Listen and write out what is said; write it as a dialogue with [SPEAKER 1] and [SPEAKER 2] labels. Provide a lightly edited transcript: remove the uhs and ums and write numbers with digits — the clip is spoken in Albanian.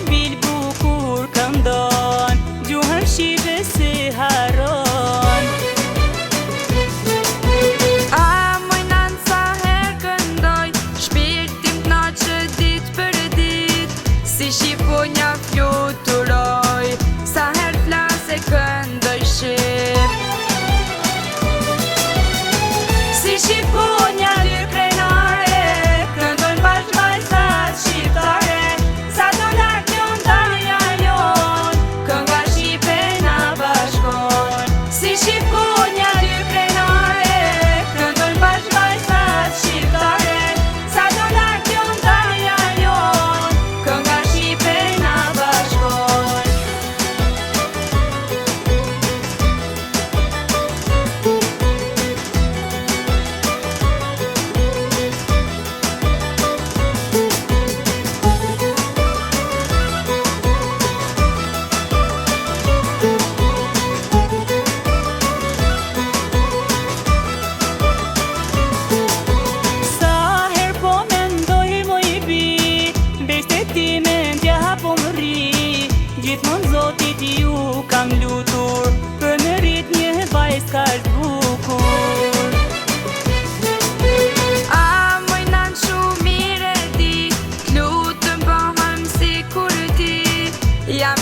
[SPEAKER 1] bil bukur këndon, gjuhën shqipe si haron.
[SPEAKER 2] A mojnan sa her këndoj, shpirtim t'naqë dit për dit, si shqiponja fluturoj, sa her flas e këndoj shqip.
[SPEAKER 1] Si shqiponja dy krenare, këndojnë bashkë vajzat shqiptare, sa do lartë jon tanja jon, kënga shqipe na bashkon. Si shqiponja dy krenare, këndojnë bashkë vajzat shqiptare, sa do lartë jon tanja jon, kënga shqipe na bashkon. Gjithmonë Zotit ju kam lutur, për në rrit një vajz kaq bukur.
[SPEAKER 2] A mojnan shumë mire di, t'lutëm bëhem si kur ti, jam